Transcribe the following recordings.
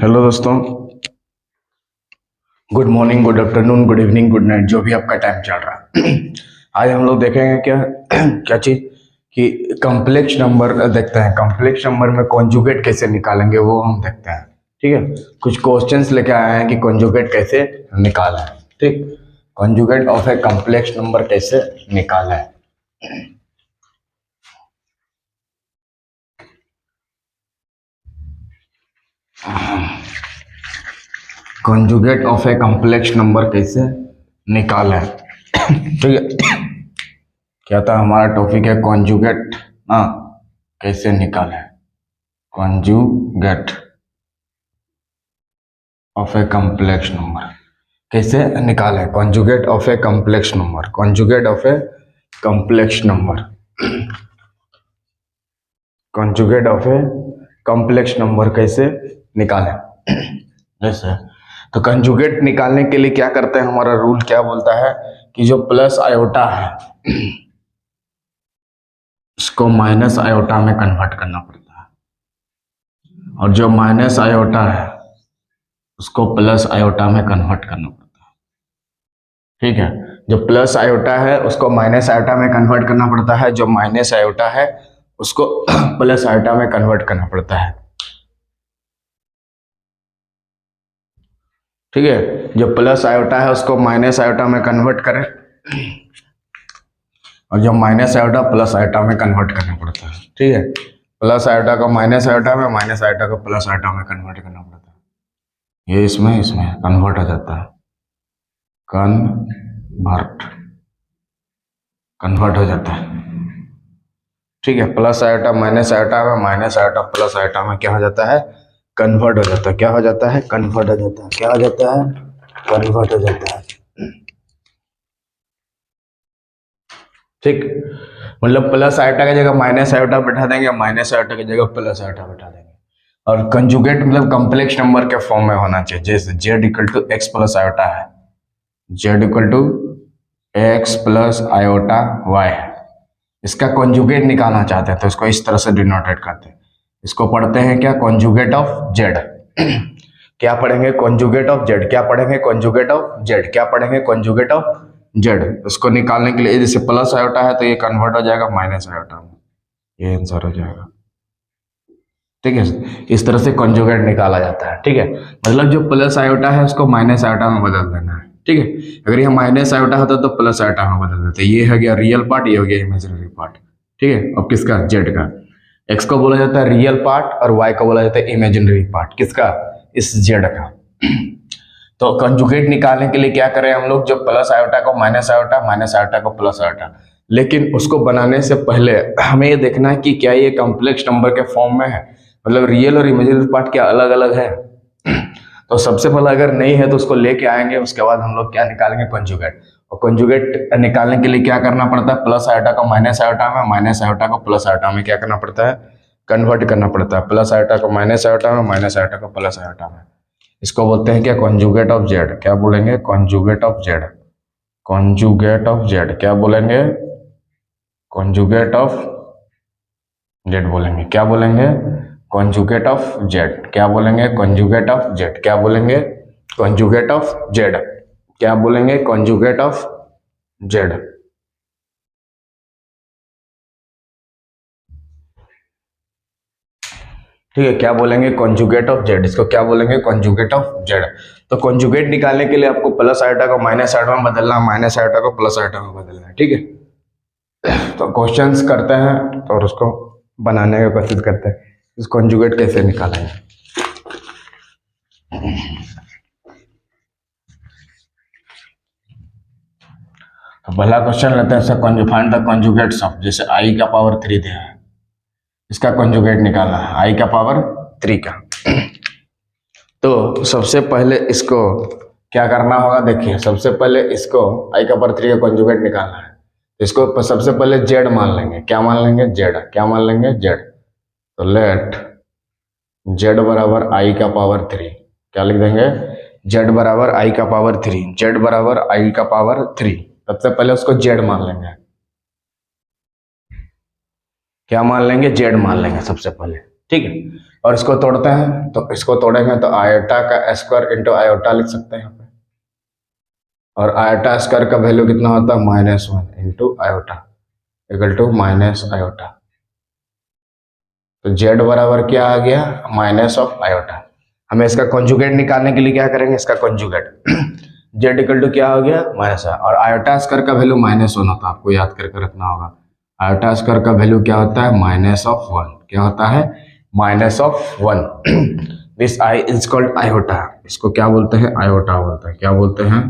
Hello दोस्तों, good morning, good afternoon, good evening, good night, जो भी आपका टाइम चल रहा है। आज हम लोग देखेंगे क्या क्या चीज कि कॉम्प्लेक्स नंबर देखते हैं। कॉम्प्लेक्स नंबर में कॉन्जुगेट कैसे निकालेंगे वो हम देखते हैं। ठीक है, कुछ क्वेश्चंस लेके आए हैं कि कॉन्जुगेट कैसे निकालें। ठीक, conjugate of a complex number कैसे निकालें। Conjugate of a complex number कैसे निकालें। ठीक है, क्या था हमारा टॉपिक है कॉन्जुगेट। हाँ, कैसे निकालें conjugate of a complex number, कैसे निकालें conjugate of a complex number. Conjugate of a complex number, conjugate of a complex number कैसे निकालें। जैसे तो कंजुगेट निकालने के लिए क्या करते हैं, हमारा रूल क्या बोलता है कि जो प्लस आयोटा है इसको माइनस आयोटा में कन्वर्ट करना पड़ता है, और जो माइनस आयोटा है उसको प्लस आयोटा में कन्वर्ट करना पड़ता है। ठीक है, जो प्लस आयोटा है उसको माइनस आयोटा में कन्वर्ट करना पड़ता है, जो माइनस आयोटा है उसको प्लस आयोटा में कन्वर्ट करना पड़ता है। ठीक है, जो प्लस आयोटा है उसको माइनस आयोटा में कन्वर्ट करें, और जो माइनस आयोटा प्लस आयोटा में कन्वर्ट करना पड़ता है। ठीक है, प्लस आयोटा को माइनस आयोटा में, माइनस आयोटा को प्लस आयोटा में कन्वर्ट करना पड़ता है। ये इसमें इसमें कन्वर्ट हो जाता है, कन्वर्ट हो जाता है। ठीक है, प्लस आयोटा माइनस आयोटा में, माइनस आयोटा प्लस आयोटा में क्या हो जाता है, कन्वर्ट हो जाता है। क्या हो जाता है, कन्वर्ट हो जाता है। क्या हो जाता है, कन्वर्ट हो जाता है। ठीक, मतलब प्लस आयोटा की जगह माइनस आयोटा बैठा देंगे, माइनस आयोटा की जगह प्लस आयोटा बैठा देंगे। और कंजुगेट मतलब कॉम्प्लेक्स नंबर के फॉर्म में होना चाहिए। जैसे Z equal to X plus iota है, Z equal to X plus iota Y है, इसका कॉन्जुगेट निकालना चाहते हैं तो इसको इस तरह से डिनोटेट करते हैं। इसको पढ़ते हैं क्या, कॉन्जुगेट ऑफ जेड। क्या पढ़ेंगे, कॉन्जुगेट ऑफ जेड। क्या पढ़ेंगे, कॉन्जुगेट ऑफ जेड। क्या पढ़ेंगे, कॉन्जुगेट ऑफ जेड। उसको निकालने के लिए जैसे प्लस आयोटा है तो ये कन्वर्ट हो जाएगा माइनस आयोटा में, ये आंसर हो जाएगा। ठीक है, इस तरह से कॉन्जुगेट निकाला जाता है। ठीक है, मतलब जो प्लस आयोटा है उसको माइनस आयोटा में बदल देना है। ठीक है, अगर ये माइनस आयोटा होता तो प्लस आयोटा में बदल देते। ये हो गया रियल पार्ट, ये हो गया इमेजिनरी पार्ट। ठीक है, अब किसका, जेड का। एक्स को बोला जाता है रियल पार्ट और वाई को बोला जाता है इमेजिनरी पार्ट। किसका, इस जेड का। तो कंजुगेट निकालने के लिए क्या करें हम लोग, जो प्लस आयोटा को माइनस आयोटा, माइनस आयोटा को प्लस आयोटा। लेकिन उसको बनाने से पहले हमें ये देखना है कि क्या ये कॉम्प्लेक्स नंबर के फॉर्म में है, मतलब रियल और इमेजिनरी पार्ट क्या अलग अलग है। तो सबसे पहले अगर नहीं है तो उसको लेके आएंगे, उसके बाद हम लोग क्या निकालेंगे, कंजुगेट। और कंजुगेट निकालने के लिए क्या करना पड़ता है, प्लस आयोटा को माइनस आयोटा में, माइनस आयोटा को प्लस आयोटा में क्या करना पड़ता है, कन्वर्ट करना पड़ता है। प्लस आयोटा को माइनस आयोटा में, माइनस आयोटा को प्लस आयोटा में। इसको बोलते हैं क्या, कॉन्जुगेट ऑफ जेड। क्या बोलेंगे, conjugate of Z. Conjugate of Z क्या बोलेंगे, कॉन्जुगेट ऑफ जेड बोलेंगे। क्या बोलेंगे, कॉन्जुगेट ऑफ जेड। क्या बोलेंगे, कॉन्जुगेट ऑफ जेड। क्या बोलेंगे, कॉन्जुगेट ऑफ जेड। क्या बोलेंगे, कॉन्जुगेट ऑफ जेड। ठीक है, क्या बोलेंगे, कॉन्जुगेट ऑफ जेड। इसको क्या बोलेंगे, कॉन्जुगेट ऑफ जेड। तो कॉन्जुगेट निकालने के लिए आपको प्लस आयोटा को माइनस आयोटा में बदलना, माइनस आयोटा को प्लस आयोटा में बदलना है। ठीक है, तो क्वेश्चंस करते हैं और उसको बनाने की कोशिश करते हैं, इस कॉन्जुगेट कैसे निकालेंगे। तो पहला क्वेश्चन लेते हैं, फाइंड द कॉन्जुगेट्स ऑफ, जैसे आई का पावर 3 दिया है, इसका कॉन्जुगेट निकालना है आई का पावर 3 का। तो सबसे पहले इसको क्या करना होगा, देखिए सबसे पहले इसको आई का पावर 3 का कॉन्जुगेट निकालना है। इसको सबसे पहले जेड मान लेंगे। क्या मान लेंगे, जेड। क्या मान लेंगे, जेड। तो लेट जेड बराबर आई का पावर 3, क्या लिख देंगे, जेड बराबर आई का पावर 3, जेड बराबर आई का पावर 3। सबसे पहले उसको जेड मान लेंगे। क्या मान लेंगे, जेड मान लेंगे सबसे पहले। ठीक है, और इसको तोड़ते हैं तो इसको तोड़ेंगे तो आयोटा का स्क्वायर इंटू आयोटा लिख सकते हैं यहाँ पे, और आयोटा स्क्वायर का वैल्यू कितना होता है -1 into iota equal to minus iota. तो जेड बराबर क्या आ गया माइनस ऑफ आयोटा। हमें इसका कॉन्जुगेट निकालने के लिए क्या करेंगे, इसका कॉन्जुगेट जेड इक्वल टू क्या हो गया माइनस, और आयोटा स्क्वायर का वैल्यू -1 होता है, आपको याद करके रखना होगा। आयोटा स्क्वायर का वैल्यू क्या होता है -1, क्या होता है -1। This I is called iota, इसको क्या बोलते हैं आयोटा बोलते हैं, क्या बोलते हैं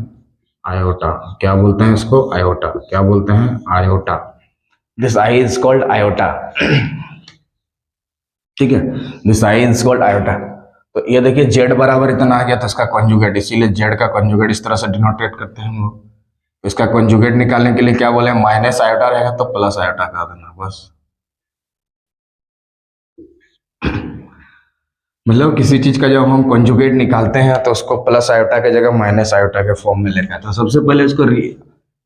आयोटा, क्या बोलते हैं इसको आयोटा, क्या बोलते हैं iota. This I is called iota, ठीक है, this I is called iota. तो ये देखिए जेड बराबर इतना आ गया तो इसका कॉन्जुगेट, इसीलिए जेड का कॉन्जुगेट इस तरह से डिनोटेट करते हैं हम लोग। तो इसका कॉन्जुगेट निकालने के लिए क्या बोले, माइनस आयोटा रहेगा तो प्लस आयोटा कर देना बस। मतलब किसी चीज का जब हम कॉन्जुगेट निकालते हैं तो उसको प्लस आयोटा की जगह माइनस आयोटा के फॉर्म में लेकर, तो सबसे पहले इसको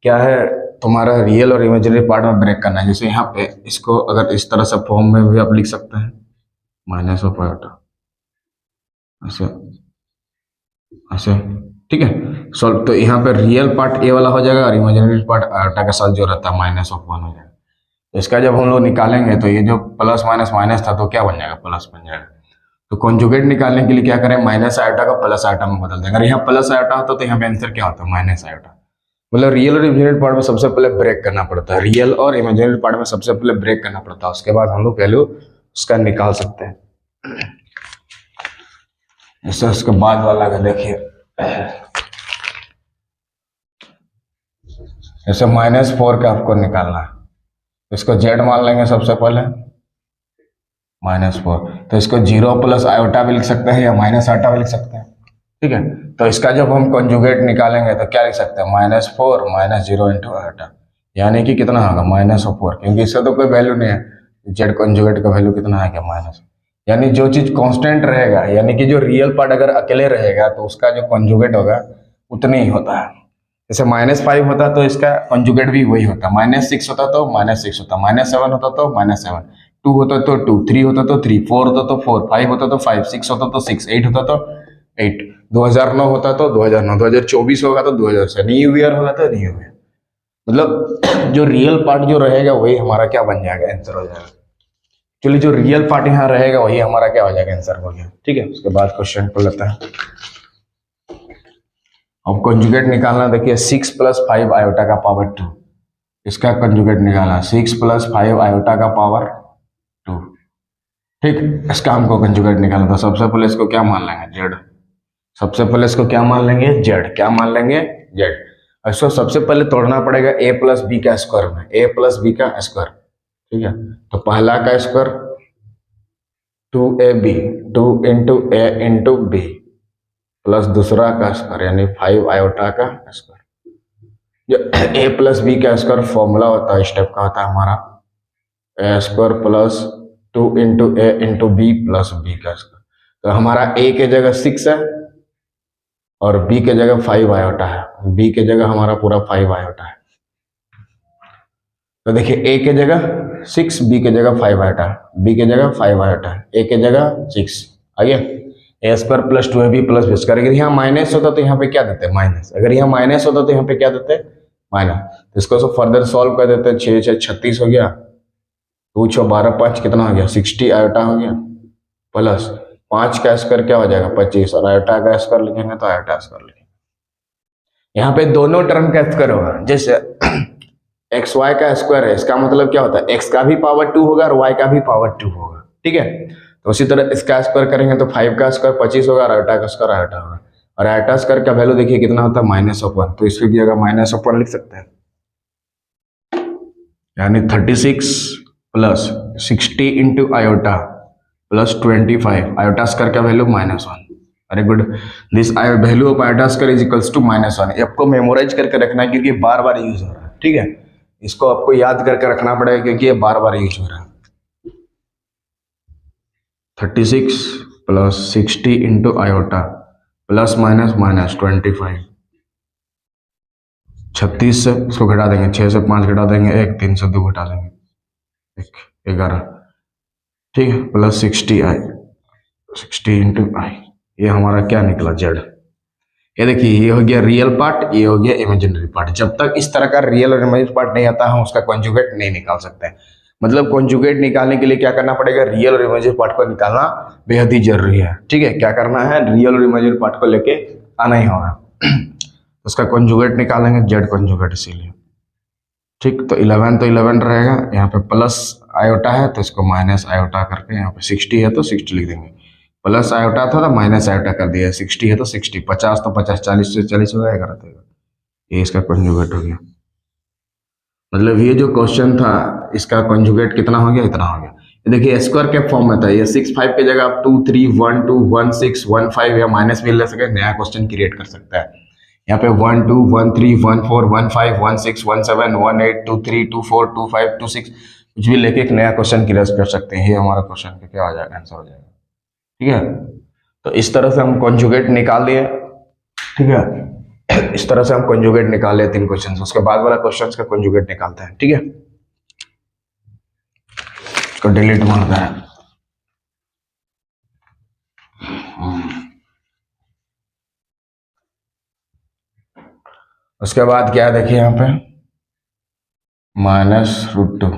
क्या है तुम्हारा रियल और इमेजिनरी पार्ट में ब्रेक करना है। जैसे यहाँ पे इसको अगर इस तरह से फॉर्म में भी आप लिख सकते हैं माइनस ऑफ आयोटा, ऐसे ऐसे, ठीक है सॉल्व। तो यहाँ पे रियल पार्ट ए वाला हो जाएगा और इमेजिनरी पार्ट आयोटा के साथ जो रहता है -1 हो जाएगा। तो इसका जब हम लोग निकालेंगे तो ये जो प्लस माइनस माइनस था तो क्या बन जाएगा प्लस बन जाएगा। तो कॉन्जुगेट निकालने के लिए क्या करें, माइनस आयोटा का प्लस आयोटा में बदल देंगे। अगर यहाँ प्लस आयोटा होता तो यहाँ पे आंसर क्या होता है माइनस आयोटा। मतलब रियल और इमेजिनरी पार्ट में सबसे पहले ब्रेक करना पड़ता है, रियल और इमेजिनरी पार्ट में सबसे पहले ब्रेक करना पड़ता है, उसके बाद हम लोग वैल्यू उसका निकाल सकते हैं। जैसे उसके बाद वाला का देखिए, जैसे -4 का आपको निकालना है, इसको जेड मान लेंगे सबसे पहले -4, तो इसको 0 प्लस आयोटा भी लिख सकते हैं या माइनस आयोटा भी लिख सकते हैं, ठीक है। तो इसका जब हम कॉन्जुगेट निकालेंगे तो क्या लिख सकते हैं -4 -0 इंटू आयोटा, यानी कि कितना होगा -4, क्योंकि इसका तो कोई वैल्यू नहीं है, जेड कॉन्जुगेट का वैल्यू कितना है क्या माइनस, यानी जो चीज कांस्टेंट रहेगा, यानी कि जो रियल पार्ट अगर अकेले रहेगा तो उसका जो कॉन्जुगेट होगा उतने ही होता है। जैसे -5 होता तो इसका कॉन्जुगेट भी वही होता, -6 होता तो -6 होता, -7 होता तो -7, 2 होता तो 2, 3 होता तो 3, 4 होता तो 4, 5 होता तो 5, 6 होता तो 6, 8 होता तो 8, 2009 होता तो 2009, 2024 होगा तो 2000, न्यू ईयर होगा तो न्यू ईयर। मतलब जो रियल पार्ट जो रहेगा वही हमारा क्या बन जाएगा आंसर हो जाएगा। चलिए जो रियल पार्ट यहाँ रहेगा वही हमारा क्या हो जाएगा आंसर हो गया, ठीक है। उसके बाद क्वेश्चन को लेते हैं। अब कॉन्जुगेट निकालना, देखिए 6 + 5 आयोटा का पावर 2, इसका कॉन्जुगेट निकालना 6 + 5 आयोटा का पावर 2, ठीक। इसका हमको कॉन्जुगेट निकालना था, सबसे पहले इसको क्या मान लेंगे जेड, सबसे पहले इसको क्या मान लेंगे जेड, क्या मान लेंगे जेड। इसको सबसे पहले तोड़ना पड़ेगा a + b का स्क्वायर में, a + b का स्क्वायर, ठीक है। तो पहला का square 2ab, 2 into a into b plus दूसरा का स्क्वायर यानी 5 आयोटा का स्क्वायर। जो a + b का स्क्वायर फॉर्मूला होता है स्टेप का होता है हमारा a² + 2 into a into b plus b का स्क्वायर। तो हमारा a के जगह 6 है और b के जगह 5 आयोटा है, b के जगह हमारा पूरा 5 आयोटा है। तो देखिए a के जगह 6, b के जगह 5 आयोटा, b के जगह 5 आयोटा, a के जगह 6 आ गया। a² + 2ab + b²। अगर यहाँ माइनस होता तो यहाँ पे क्या देते माइनस, अगर यहाँ माइनस होता तो यहाँ पे क्या देते माइनस। तो इसको सब फर्दर सॉल्व कर देते हैं, 6 6 36 हो गया, 2 6 12 5 कितना हो गया 60 आयोटा हो गया, प्लस 5 का स्क्वायर क्या हो जाएगा 25, और आयोटा का स्क्वायर लिखेंगे तो आयोटा स्क्वायर लिखेंगे। यहाँ पे दोनों टर्म का स्क्वायर होगा, जैसे एक्स वाई का स्क्वायर है, इसका मतलब क्या होता है एक्स का भी पावर 2 होगा और वाई का भी पावर 2 होगा, ठीक है। तो उसी तरह इसका स्क्वायर करेंगे तो 5 का स्क्वायर 25 होगा और आयोटा का स्क्वायर आयोटा होगा, और आयोटा स्क्वायर का वैल्यू देखिए कितना होता है -1, तो इसकी भी जगह -1 लिख सकते हैं, यानी 36 + 60 into iota plus 25, iota square का value -1। Very good, this value of iota square is equals to -1। आपको मेमोराइज करके रखना है क्योंकि बार बार यूज हो रहा है, ठीक है। इसको आपको याद करके रखना पड़ेगा क्योंकि ये बार बार यूज हो रहा है। 36 + 60 इंटू आयोटा प्लस माइनस -25, 36 से इसको घटा देंगे, 6 से 5 घटा देंगे 1, 3 से 2 घटा देंगे 1, 11, ठीक है, प्लस 60 आई 60 इंटू आई, ये हमारा क्या निकला जेड। ये देखिए ये हो गया रियल पार्ट, ये हो गया इमेजिनरी पार्ट। जब तक इस तरह का रियल और इमेजिनरी पार्ट नहीं आता हम उसका कॉन्जुगेट नहीं निकाल सकते हैं। मतलब कॉन्जुगेट निकालने के लिए क्या करना पड़ेगा, रियल और इमेजिनरी पार्ट को निकालना बेहद ही जरूरी है। ठीक है, क्या करना है, रियल और इमेजिनरी पार्ट को लेके आना ही होगा। उसका कॉन्जुगेट निकालेंगे, जेड कॉन्जुगेट इसीलिए। ठीक, तो 11 तो 11 रहेगा, यहाँ पे प्लस आयोटा है तो इसको माइनस आयोटा करके, यहाँ पे 60 है तो 60 लिख देंगे। प्लस आयोटा था तो माइनस आयोटा कर दिया, 60 है तो 60, 50 तो 50, 40 से 40 होगा, 11 तो 11। ये इसका कंजुगेट हो गया। मतलब ये जो क्वेश्चन था इसका कंजुगेट कितना हो गया, इतना हो गया। ये देखिए स्क्वायर के फॉर्म में था, ये 6 5 की जगह आप 2 3 1 2 1 6 1 5 या माइनस भी ले सके, नया क्वेश्चन क्रिएट कर सकता है। यहाँ पे 1 2 1 3 1 4 1 5 1 6 1 7 1 8 2 3 2 4 2 5 2 6 कुछ भी लेके एक नया क्वेश्चन क्रिएट कर सकते हैं। ये हमारा क्वेश्चन का क्या हो जाएगा, आंसर हो जाएगा। ठीक है, तो इस तरह से हम कॉन्जुगेट निकाल दिए। ठीक है, इस तरह से हम कॉन्जुगेट निकाल लेते हैं 3 क्वेश्चन। उसके बाद वाला क्वेश्चन का कॉन्जुगेट निकालते हैं। ठीक है, इसको डिलीट मारता है। उसके बाद क्या देखिए यहाँ पे -√2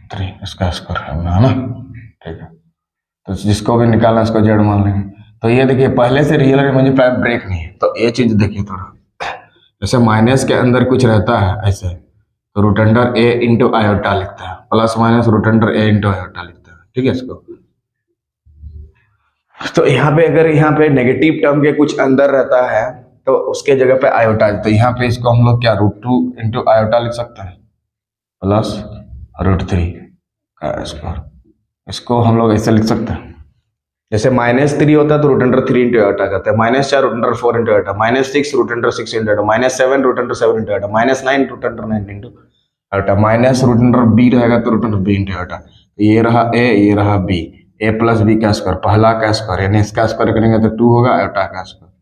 3 इसका स्क्वायर है ना। ठीक है, तो जिसको भी निकालना उसको जेड मान लेंगे। तो ये देखिए पहले से रियल और इमेजिनरी पार्ट ब्रेक नहीं है, तो ये चीज देखिए थोड़ा, जैसे माइनस के अंदर कुछ रहता है ऐसे, तो रूट अंडर ए इंटू आयोटा लिखता है, प्लस माइनस रूट अंडर ए इंटू आयोटा लिखता है। ठीक है, इसको तो यहाँ पे अगर यहाँ पे नेगेटिव टर्म के कुछ अंदर रहता है तो उसके जगह पे आयोटा, तो यहाँ पे इसको हम लोग क्या √2 इंटू आयोटा लिख सकते हैं, प्लस √3 का स्क्वायर। इसको हम लोग ऐसे लिख सकते हैं, जैसे -3 होता है तो √3 इंटू आयोटा करते हैं, -4 √4 into iota, -6 √6 into iota, -7 √7 into iota, -9 √9 into iota, minus √b रहेगा तो √b इंटू आयोटा। ये रहा ए, ये रहा बी, ए प्लस बी का स्क्वायर, पहला का स्क्वायर यानी इसका स्क्वायर करेंगे तो 2 होगा, आयोटा का स्क्वायर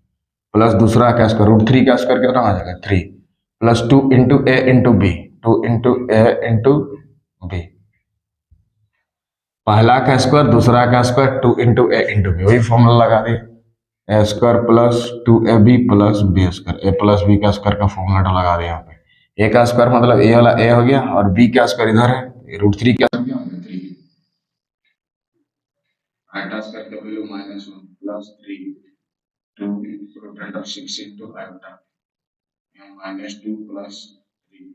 प्लस दूसरा का स्क्वायर, √3 का स्क्वायर कितना हो जाएगा 3, plus 2 into A into B, 2 into A into B, पहला का स्क्वायर दूसरा का square 2 into A into B, वही फॉर्मूला लगा दिए, A square plus 2ab plus B square, A plus B का स्क्वायर का फॉर्मूला लगा दिया यहाँ पे। ए का स्क्वायर मतलब ए वाला ए हो गया और बी का स्क्वायर इधर है, √3 का हो गया 3, आयोटा स्क्वायर का value -1 plus 3 2 √6 into iota, -2 plus 3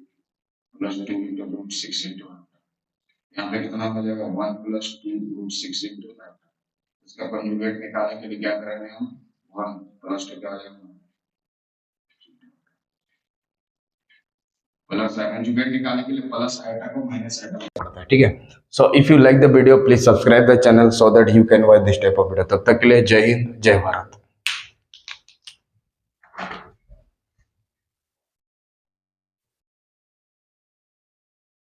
plus 2 into √6 into iota, यहाँ पे कितना हो जाएगा 1 प्लस 2 √6 इंटू आयोटा। इसका कॉन्जुगेट निकालने के लिए क्या करेंगे हम, 1 प्लस 2 क्या हो जाएगा प्लस, कॉन्जुगेट निकालने के लिए प्लस आयोटा को माइनस आयोटा पड़ता है। ठीक है, so if you like the video please subscribe the channel so that you can watch this type of video. तब तक के लिए जय हिंद, जय भारत।